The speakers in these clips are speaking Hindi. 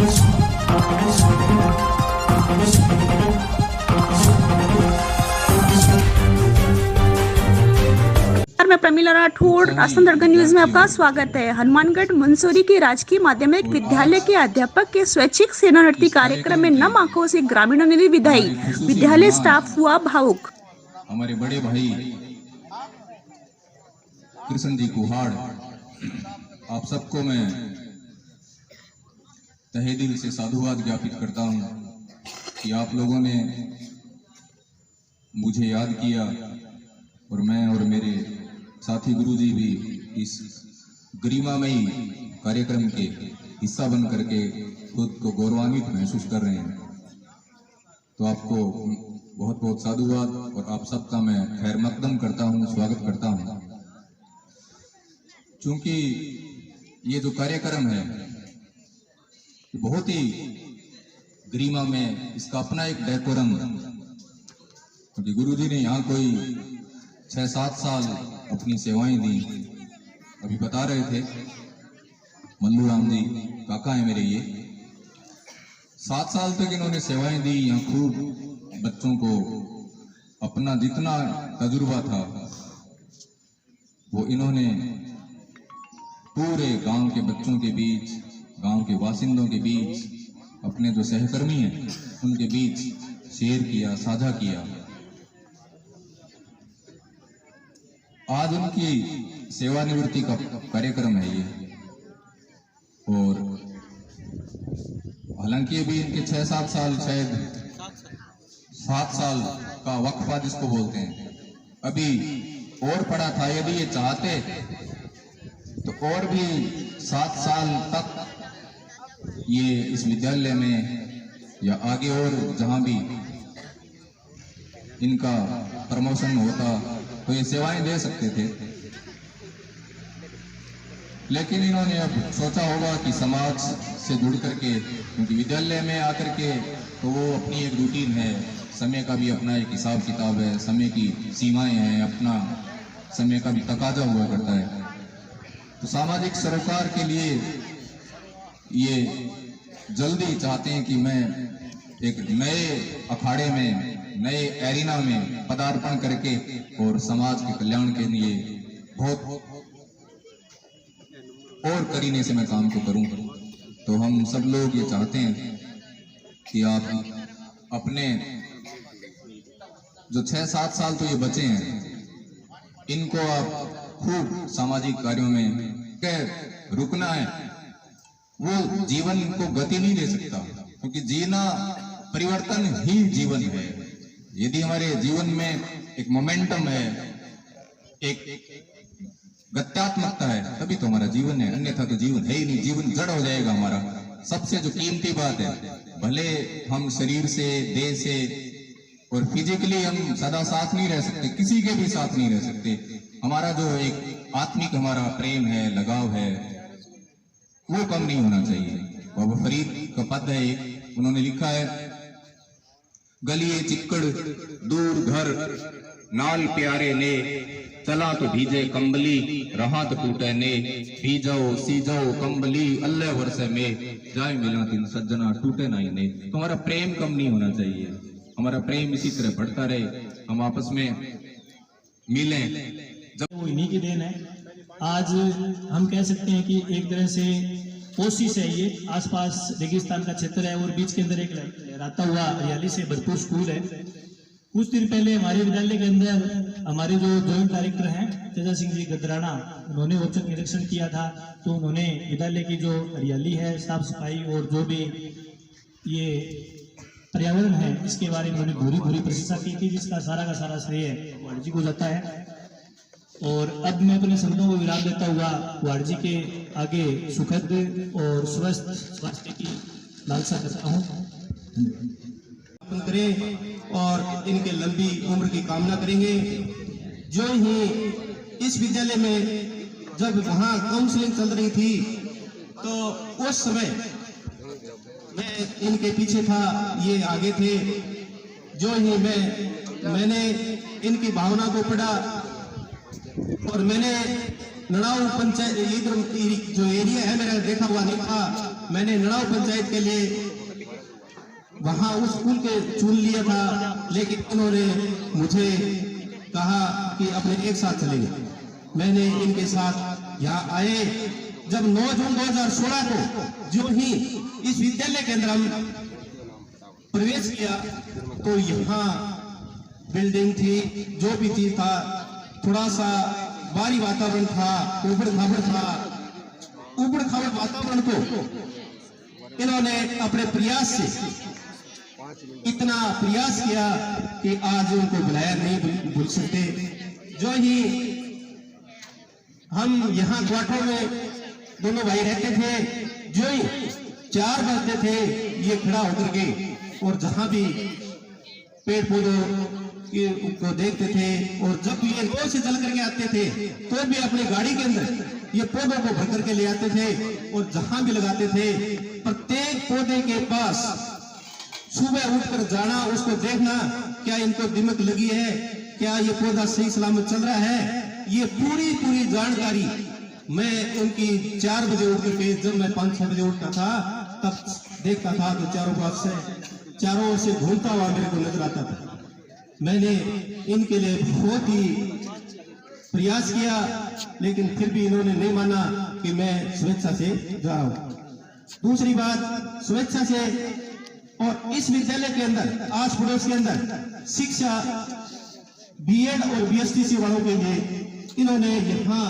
मैं प्रमिला राठौड़, राजस्थान दर्पण न्यूज में आपका स्वागत है। हनुमानगढ़ मंसूरी के राजकीय माध्यमिक विद्यालय के अध्यापक के स्वैच्छिक सेवानिवृत्ति कार्यक्रम में नम आंखों से ग्रामीणों ने भी विदाई। विद्यालय स्टाफ हुआ भावुक। हमारे बड़े भाई कृष्ण जी कुहाड़, आप सबको मैं तहे दिल से साधुवाद ज्ञापित करता हूं कि आप लोगों ने मुझे याद किया और मैं और मेरे साथी गुरुजी भी इस गरिमामयी कार्यक्रम के हिस्सा बन करके खुद को गौरवान्वित महसूस कर रहे हैं। तो आपको बहुत बहुत साधुवाद और आप सबका मैं खैर मकदम करता हूं, स्वागत करता हूं। क्योंकि ये जो कार्यक्रम है बहुत ही गरिमा में, इसका अपना एक डेकोरम, क्योंकि गुरुजी ने यहाँ कोई 6-7 साल अपनी सेवाएं दी। अभी बता रहे थे मल्लू राम जी, काका है मेरे, ये 7 साल तक इन्होंने सेवाएं दी। यहाँ खूब बच्चों को अपना जितना तजुर्बा था वो इन्होंने पूरे गांव के बच्चों के बीच, गांव के वासिंदों के बीच, अपने जो सहकर्मी हैं उनके बीच शेयर किया, साझा किया। आज उनकी सेवानिवृत्ति का कार्यक्रम है ये, और हालांकि अभी इनके 6-7 साल, शायद 7 साल का वक्फा जिसको बोलते हैं, अभी और पड़ा था। यदि ये चाहते तो और भी 7 साल तक ये इस विद्यालय में या आगे और जहां भी इनका प्रमोशन होता तो ये सेवाएं दे सकते थे। लेकिन इन्होंने अब सोचा होगा कि समाज से जुड़ करके, क्योंकि विद्यालय में आकर के तो वो अपनी एक रूटीन है, समय का भी अपना एक हिसाब किताब है, समय की सीमाएं हैं, अपना समय का भी तकाजा हुआ करता है। तो सामाजिक सरोकार के लिए ये जल्दी चाहते हैं कि मैं एक नए अखाड़े में, नए एरिना में पदार्पण करके और समाज के कल्याण के लिए बहुत और करीने से मैं काम को करूं। तो हम सब लोग ये चाहते हैं कि आप अपने जो 6-7 साल तो ये बचे हैं, इनको आप खूब सामाजिक कार्यों में रुकना है। वो जीवन को गति नहीं दे सकता, क्योंकि जीना परिवर्तन ही जीवन है। यदि हमारे जीवन में एक मोमेंटम है, एक गत्यात्मकता है, तभी तो हमारा जीवन है, अन्यथा तो जीवन है ही नहीं। जीवन जड़ हो जाएगा हमारा। सबसे जो कीमती बात है, भले हम शरीर से, देह से और फिजिकली हम सदा साथ नहीं रह सकते, किसी के भी साथ नहीं रह सकते, हमारा जो एक आत्मिक हमारा प्रेम है, लगाव है, वो कम नहीं होना चाहिए। बाबा फरीद का पद है एक, उन्होंने लिखा है, गलिए चिक्कड़ दूर घर नाल प्यारे ने, चला तो भीजे कंबली रहा तो टूटे ने, भीजाओ सीजाओ कंबली अल्लाह वर्षे में, जाए मिला दिन सज्जना टूटे ना ने। तो हमारा प्रेम कम नहीं होना चाहिए, हमारा प्रेम इसी तरह बढ़ता रहे, हम आपस में मिलें। वो इन्हीं की देन है। आज हम कह सकते हैं कि एक तरह से कोशिश है, ये आसपास रेगिस्तान का क्षेत्र है और बीच के अंदर एक लहराता हुआ हरियाली से भरपूर स्कूल है। कुछ दिन पहले हमारे विद्यालय के अंदर हमारे जो जॉइंट डायरेक्टर हैं तेजा सिंह जी गदराना, उन्होंने औचक निरीक्षण किया था। तो उन्होंने विद्यालय की जो हरियाली है, साफ सफाई और जो भी ये पर्यावरण है, इसके बारे में उन्होंने भूरी प्रशंसा की थी, जिसका सारा का सारा श्रेय वार्ड जी को जाता है। और अब मैं अपने शब्दों को विराम देता हुआ वार्ड जी के आगे सुखद और स्वस्थ स्वास्थ्य की लालसा करता हूँ। करें और इनके लंबी उम्र की कामना करेंगे। जो ही इस विद्यालय में जब वहाँ काउंसलिंग चल रही थी तो उस समय मैं इनके पीछे था, ये आगे थे। जो ही मैंने इनकी भावना को पढ़ा और मैंने नड़ाऊ पंचायत जो एरिया है मेरा देखा हुआ नहीं था, मैंने नड़ाव पंचायत के लिए वहां उस स्कूल के चुन लिया था, लेकिन उन्होंने मुझे कहा कि अपने एक साथ चलेंगे। मैंने इनके साथ यहाँ आए। जब 9 जून 2016 को जो ही इस विद्यालय के अंदर हम प्रवेश किया तो यहाँ बिल्डिंग थी, जो भी चीज था, थोड़ा सा बाहरी वातावरण था, उबड़ खाबड़ था। उबड़ खाबड़ वातावरण को इन्होंने अपने प्रयास से इतना प्रयास किया कि आज उनको बुलाया नहीं भूल सकते। जो ही हम यहाँ क्वार्टर में दोनों भाई रहते थे, जो ही 4 बजते थे ये खड़ा होकर के, और जहां भी पेड़ पौधों को देखते थे, और जब भी ये रोड से चल करके आते थे तो भी अपनी गाड़ी के अंदर ये पौधों को भर करके ले आते थे, और जहां भी लगाते थे प्रत्येक पौधे के पास सुबह उठकर जाना, उसको देखना क्या इनको दिमक लगी है, क्या ये पौधा सही सलामत चल रहा है, ये पूरी जानकारी मैं उनकी 4 बजे उठ करके, जब मैं 5-6 बजे उठता था तब देखता था तो चारों ओर से घूमता हुआ मेरे को नजर आता था। मैंने इनके लिए बहुत ही प्रयास किया, लेकिन फिर भी इन्होंने नहीं माना कि मैं स्वेच्छा से जा रहा हूं। दूसरी बात, स्वेच्छा से और इस विद्यालय के अंदर, आस पड़ोस के अंदर शिक्षा बीएड और बीएसटीसी वालों के लिए इन्होंने यहाँ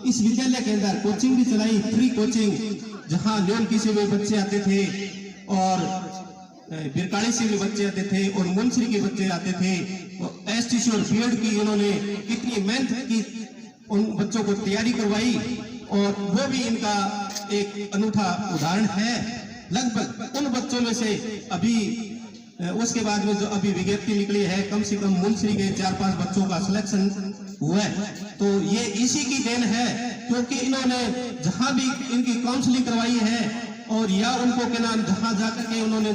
इस विद्यालय के अंदर कोचिंग भी चलाई, फ्री कोचिंग, जहाँ न्यूनकी से भी बच्चे आते थे और बिरकाड़ी से भी बच्चे आते थे और मुंसरी के बच्चे आते थे, और एसटीसी और बीएड की इन्होंने इतनी मेहनत की, उन बच्चों को तैयारी करवाई, और वो भी इनका एक अनूठा उदाहरण है। लगभग उन बच्चों में से अभी उसके बाद में जो अभी विज्ञप्ति निकली है, कम से कम मुंसरी के 4-5 बच्चों का सिलेक्शन हुआ है, तो ये इसी की देन है, क्योंकि इन्होंने जहां भी इनकी काउंसलिंग करवाई है, और या उनको के नाम जहां जाकर के उन्होंने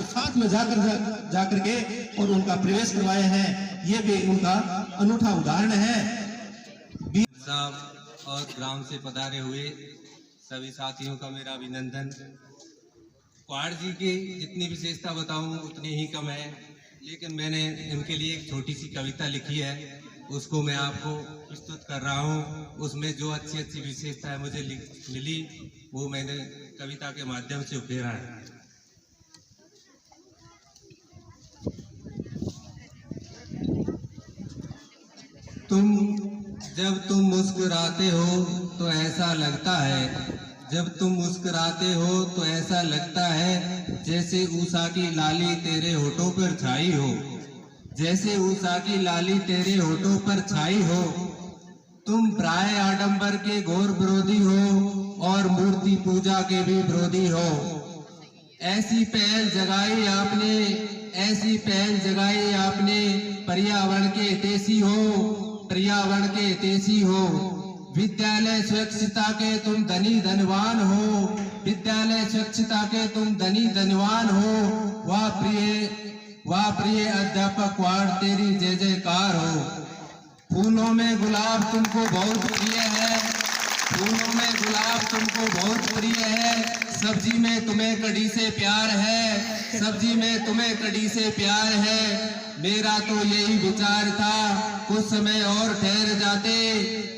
साथ में जाकर के और उनका प्रवेश करवाया है, ये भी उनका अनूठा उदाहरण है। साहब और ग्राम से पधारे हुए सभी साथियों का मेरा अभिनंदन। क्वाड जी की जितनी विशेषता बताऊं उतनी ही कम है, लेकिन मैंने इनके लिए एक छोटी सी कविता लिखी है, उसको मैं आपको प्रस्तुत कर रहा हूं। उसमें जो अच्छी विशेषताएं मुझे मिली वो मैंने कविता के माध्यम से उकेरा है। जब तुम मुस्कुराते हो तो ऐसा लगता है, जब तुम मुस्कुराते हो तो ऐसा लगता है जैसे उषा की लाली तेरे होठों पर छाई हो, जैसे उषा की लाली तेरे होठों पर छाई हो। तुम प्राय आडंबर के घोर विरोधी हो और मूर्ति पूजा के भी विरोधी हो। ऐसी पहल जगाई आपने, ऐसी पहल जगाई आपने, पर्यावरण के हितैषी हो, पर्यावरण के हितैषी हो। विद्यालय स्वच्छता के तुम धनी धनवान हो, विद्यालय स्वच्छता के तुम धनी धनवान हो। वाह प्रिय अध्यापक क्वाड तेरी जय जयकार हो। फूलों में गुलाब तुमको बहुत प्रिय है, फूलों में गुलाब तुमको बहुत प्रिय है। सब्जी में तुम्हें कड़ी से प्यार है, सब्जी में तुम्हें कड़ी से प्यार है। मेरा तो यही विचार था कुछ समय और ठहर जाते,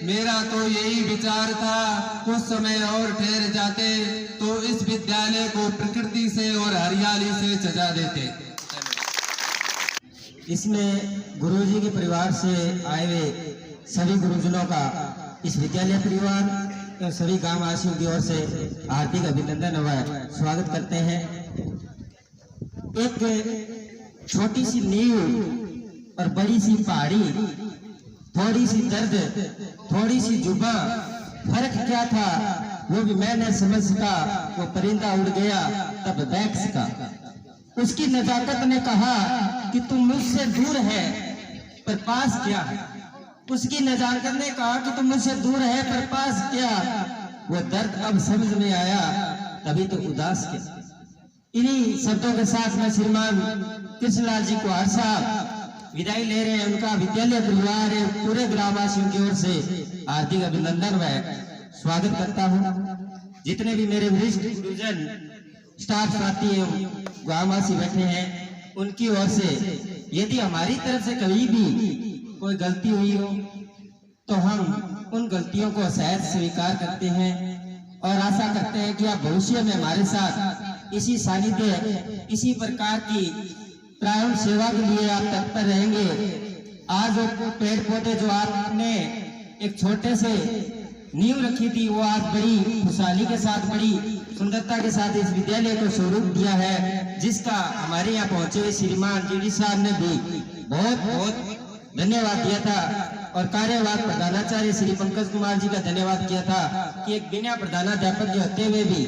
मेरा तो यही विचार था कुछ समय और ठहर जाते तो इस विद्यालय को प्रकृति से और हरियाली से सजा देते। इसमें गुरुजी के परिवार से आए हुए सभी गुरुजनों का इस विद्यालय परिवार और सभी गांव वासियों की ओर से हार्दिक अभिनंदन व स्वागत करते हैं। एक छोटी सी नींव और बड़ी सी पहाड़ी, थोड़ी सी दर्द, थोड़ी सी जुबा, फर्क क्या था वो भी मैं न समझ सका। वो परिंदा उड़ गया तब बैठ सका। उसकी नजाकत ने कहा कि तुम मुझसे दूर है पर पास क्या है। उसकी नजाकत ने कहा कि तुम मुझसे दूर है पर पास क्या। वो दर्द अब समझ में आया तभी तो उदास क्या। इन्हीं शब्दों के साथ में श्रीमान कृष्णलाल जी क्वाड साहब विदाई ले रहे हैं। उनका विद्यालय परिवार पूरे ग्रामवासियों की ओर से हार्दिक अभिनंदन व स्वागत करता हूँ। जितने भी मेरे वरिष्ठ गुरुजन स्टाफ साथी ग्रामवासी बैठे हैं, उनकी ओर से यदि हमारी तरफ से कभी भी कोई गलती हुई हो तो हम उन गलतियों को सहज स्वीकार करते हैं और आशा करते हैं कि आप भविष्य में हमारे साथ इसी सानिध्य, इसी प्रकार की प्राण सेवा के लिए आप तत्पर रहेंगे। आज वो पेड़ पौधे जो आपने एक छोटे से नींव रखी थी, वो आज बड़ी खुशहाली के साथ, बड़ी सुंदरता के साथ इस विद्यालय को स्वरूप दिया है, जिसका हमारे यहाँ पहुंचे हुए श्रीमान जीडी साहब ने भी बहुत बहुत धन्यवाद दिया था और कार्यवाहक प्रधानाचार्य श्री पंकज कुमार जी का धन्यवाद किया था कि एक बिना प्रधानाध्यापक के होते हुए भी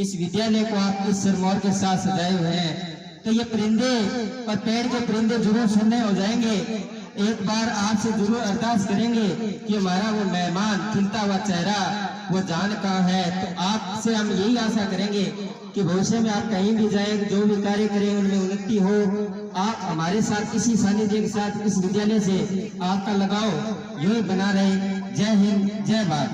इस विद्यालय को आप इस सिरमौर के साथ सजाए हुए हैं। तो ये परिंदे और पेड़ के परिंदे जरूर सुनने हो जाएंगे। एक बार आपसे जरूर अरदास करेंगे कि हमारा वो मेहमान खिलता हुआ चेहरा वो जान कहाँ है। तो आपसे हम यही आशा करेंगे कि भविष्य में आप कहीं भी जाए, जो भी कार्य करें उनमें उन्नति हो। आप हमारे साथ इसी सानिध्य के साथ इस विद्यालय से आपका लगाव यूं ही बना रहे। जय हिंद, जय भारत।